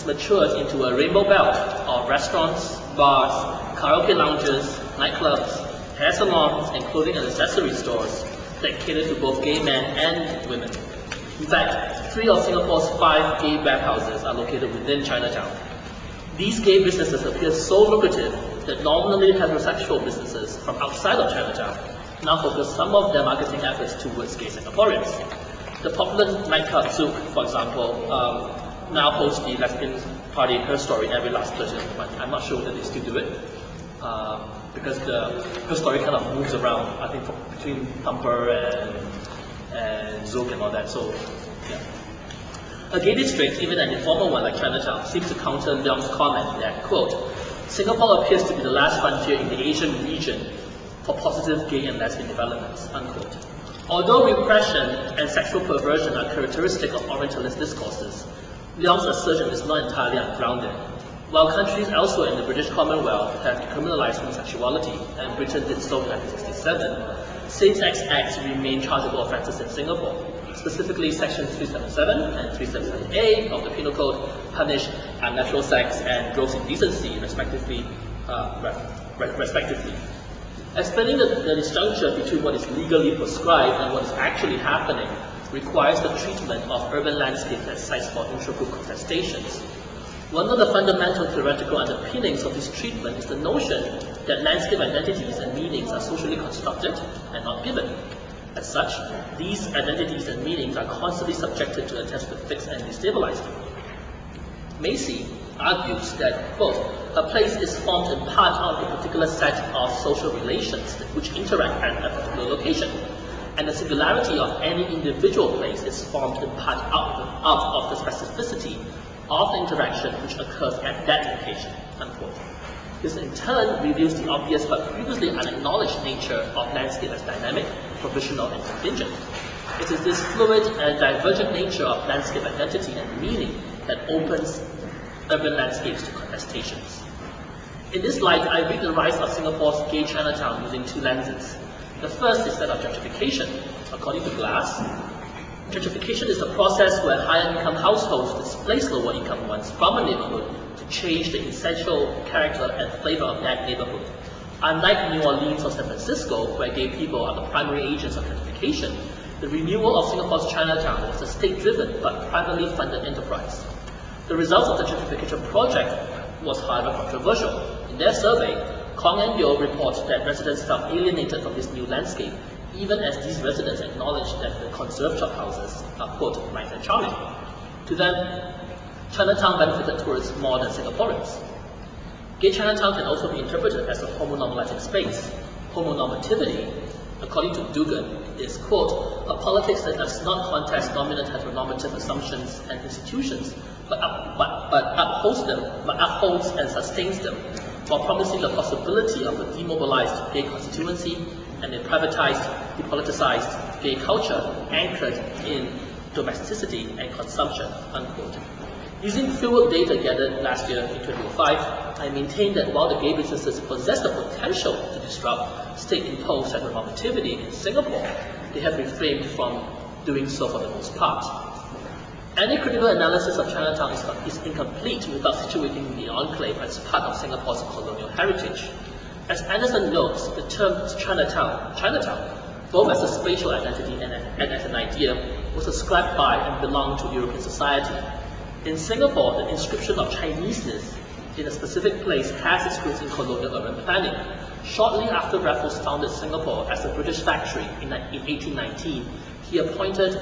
has matured into a rainbow belt of restaurants, bars, karaoke lounges, nightclubs, hair salons, and clothing and accessory stores that cater to both gay men and women. In fact, 3 of Singapore's 5 gay warehouses are located within Chinatown. These gay businesses appear so lucrative that nominally heterosexual businesses from outside of Chinatown now focus some of their marketing efforts towards gay Singaporeans. The popular nightclub Zouk, for example, now hosts the lesbian party Her Story every last Thursday of the month. I'm not sure whether they still do it, because Her Story kind of moves around, I think, between Thumper and Zouk and all that, so yeah. A gay district, even an informal one like Chinatown, seems to counter Leong's comment that, quote, Singapore appears to be the last frontier in the Asian region for positive gay and lesbian developments, unquote. Although repression and sexual perversion are characteristic of Orientalist discourses, Leong's assertion is not entirely ungrounded. While countries elsewhere in the British Commonwealth have decriminalized homosexuality, and Britain did so in 1967, same-sex acts remain chargeable offences in Singapore. Specifically, Sections 377 and 377A of the Penal Code punish unnatural sex and gross indecency, respectively. Explaining the disjuncture between what is legally prescribed and what is actually happening requires the treatment of urban landscape as sites for intra-group contestations. One of the fundamental theoretical underpinnings of this treatment is the notion that landscape identities and meanings are socially constructed and not given. As such, these identities and meanings are constantly subjected to attempts to fix and destabilize them. Macy argues that, quote, a place is formed in part out of a particular set of social relations which interact at a particular location, and the singularity of any individual place is formed in part out of the specificity of the interaction which occurs at that location, unquote. This in turn reveals the obvious but previously unacknowledged nature of landscape as dynamic, provisional, and contingent. It is this fluid and divergent nature of landscape identity and meaning that opens urban landscapes to contestations. In this light, I read the rise of Singapore's gay Chinatown using 2 lenses. The first is that of gentrification. According to Glass, gentrification is a process where higher income households displace lower income ones from a neighborhood to change the essential character and flavor of that neighborhood. Unlike New Orleans or San Francisco, where gay people are the primary agents of gentrification, the renewal of Singapore's Chinatown was a state-driven but privately funded enterprise. The results of the gentrification project was, however, controversial. In their survey, Kong and Yeo report that residents felt alienated from this new landscape, even as these residents acknowledged that the conserved shophouses are, quote, nice and charming. To them, Chinatown benefited tourists more than Singaporeans. Gay Chinatown can also be interpreted as a homonormative space. Homonormativity, according to Dugan, is, quote, a politics that does not contest dominant heteronormative assumptions and institutions, but upholds and sustains them, while promising the possibility of a demobilized gay constituency and a privatized, depoliticized gay culture anchored in domesticity and consumption, unquote. Using fieldwork data gathered last year in 2005, I maintain that while the gay businesses possess the potential to disrupt state-imposed heteronormativity in Singapore, they have refrained from doing so for the most part. Any critical analysis of Chinatown is incomplete without situating the enclave as part of Singapore's colonial heritage. As Anderson notes, the term Chinatown, both as a spatial identity and as an idea, was ascribed by and belonged to European society. In Singapore, the inscription of Chineseness in a specific place has its roots in colonial urban planning. Shortly after Raffles founded Singapore as a British factory in 1819, he appointed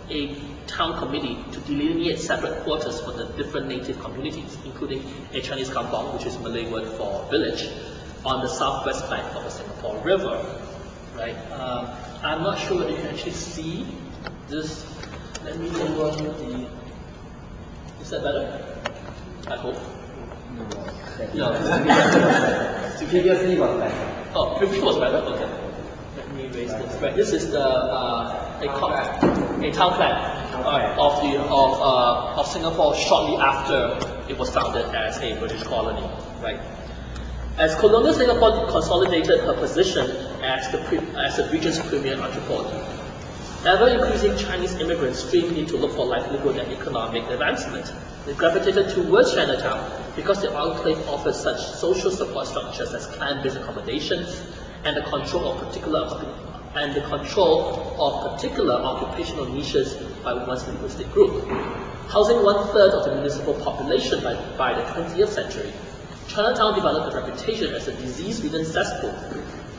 a town committee to delineate separate quarters for the different native communities, including a Chinese kampong, which is Malay word for village, on the southwest bank of the Singapore River. Right? I'm not sure whether you can actually see this. Let me go on the. Is that better? I hope. No. Previously was better. Oh, previously was better? Okay. Let me raise this. Right. This is the a town plan of Singapore shortly after it was founded as a British colony. Right. As colonial Singapore consolidated her position as the region's premier entrepot, Ever-increasing Chinese immigrants streamed in to look for livelihood and economic advancement. They gravitated towards Chinatown because the enclave offers such social support structures as clan-based accommodations and the control of particular occupational niches by one's linguistic group. Housing one-third of the municipal population by the 20th century, Chinatown developed a reputation as a disease-ridden cesspool.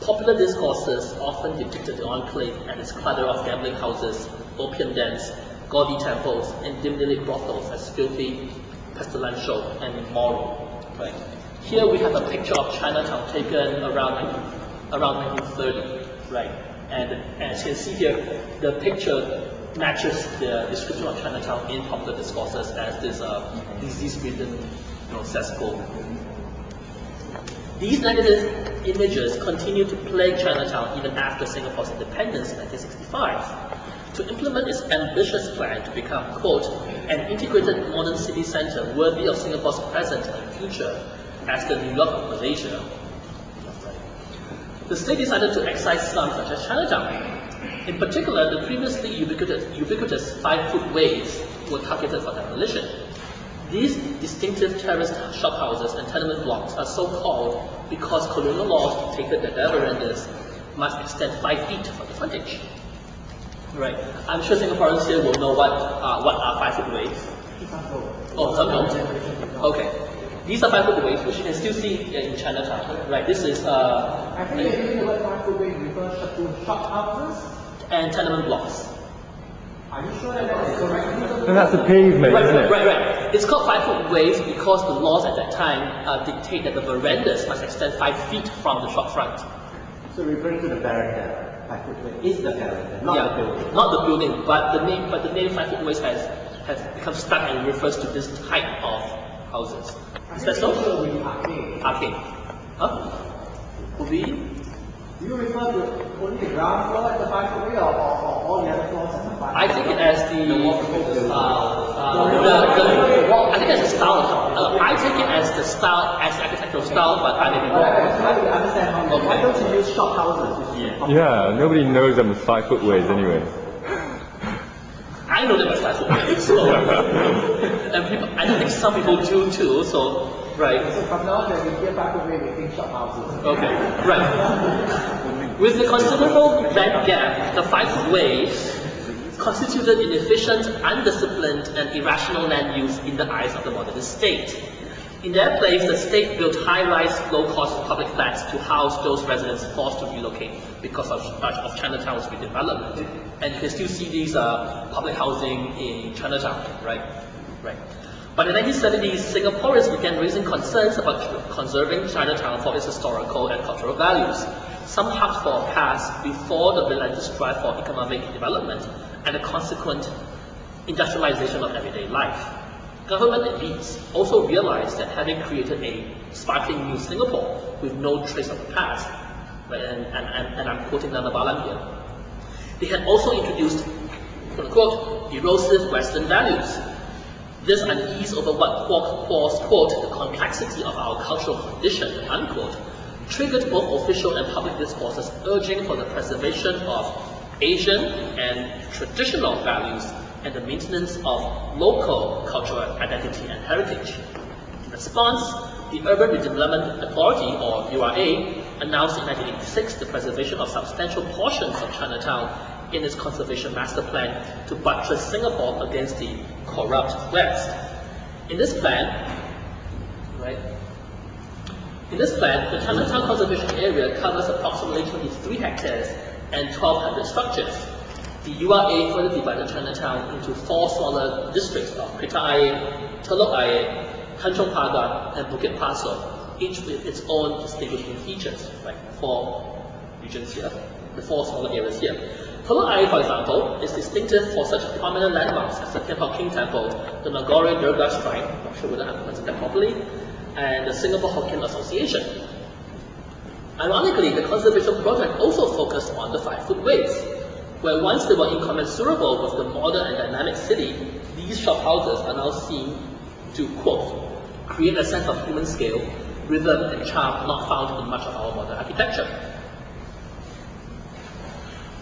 Popular discourses often depicted the enclave and its clutter of gambling houses, opium dens, gaudy temples, and dimly lit brothels as filthy, pestilential, and immoral. Right. Here we have a picture of Chinatown taken around 1930. Right. And as you can see here, the picture matches the description of Chinatown in popular discourses as this disease-ridden cesspool. These negative images continue to plague Chinatown even after Singapore's independence in 1965. To implement its ambitious plan to become, quote, an integrated modern city centre worthy of Singapore's present and future as the New York of Malaysia, the state decided to excise slums such as Chinatown. In particular, the previously ubiquitous 5-foot ways were targeted for demolition. These distinctive terraced shophouses and tenement blocks are so called because colonial laws dictated that their verandas must extend 5 feet from the frontage. Right. I'm sure Singaporeans here will know what are 5-foot ways. Oh, some don't. Okay. These are 5-foot ways, which you can still see in Chinatown. Right. This is. I think you're using the word 5-foot way refers to shophouses and tenement blocks. Are you sure that is correct? And that's a pavement, isn't it? Right. It's called 5-foot ways because the laws at that time dictate that the verandas must extend 5 feet from the shop front. So referring to the veranda, 5-foot way is the veranda, not the building. Not the building, but the name 5-foot ways has become stuck and refers to this type of houses. Is that so? Arcade. Huh? Could be? Do you refer to only the ground floor as the 5-foot way or all the other floors as the 5-foot way? I think it as I think as the style. I take it as the style, as the architectural style, but I may be wrong. I'm trying to understand how why don't you use shophouses? Yeah, nobody knows them as 5-foot ways anyway. I know them as 5-foot ways, so and people, I think some people do too. So right. So from now on, when we hear 5-foot way, we think shophouses. Okay, right. With the considerable rent gap, the 5-foot ways constituted inefficient, undisciplined, and irrational land use in the eyes of the modernist state. In their place, the state built high-rise, low-cost public flats to house those residents forced to relocate because of Chinatown's redevelopment. And you can still see these public housing in Chinatown, right? Right. By the 1970s, Singaporeans began raising concerns about conserving Chinatown for its historical and cultural values. Some harked for a past before the relentless drive for economic development and the consequent industrialization of everyday life. Government elites also realized that having created a sparkling new Singapore with no trace of the past, right, and I'm quoting Nana Balam here, they had also introduced, quote-unquote, erosive Western values. This unease over what Kwok calls, quote, the complexity of our cultural condition, unquote, triggered both official and public discourses urging for the preservation of Asian and traditional values and the maintenance of local cultural identity and heritage. In response, the Urban Redevelopment Authority, or URA, announced in 1986 the preservation of substantial portions of Chinatown in its conservation master plan to buttress Singapore against the corrupt West. In this plan, the Chinatown conservation area covers approximately 23 hectares and 1,200 structures. The URA further divided Chinatown into 4 smaller districts of Kreta Ayer, Telok Ayer, Tanjong Pagar, and Bukit Pasoh, each with its own distinguishing features, right? 4 regions here, the 4 smaller areas here. Telok Ayer, for example, is distinctive for such prominent landmarks as the Thian Hock King Temple, the Nagore Durga Shrine, I'm not sure whether I'm pronouncing that properly, and the Singapore Hokkien Association. Ironically, the conservation project also focused on the 5-foot ways, where once they were incommensurable with the modern and dynamic city, these shophouses are now seen to, quote, create a sense of human scale, rhythm, and charm not found in much of our modern architecture.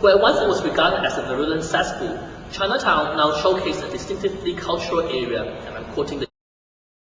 Where once it was regarded as a virulent cesspool, Chinatown now showcased a distinctively cultural area, and I'm quoting the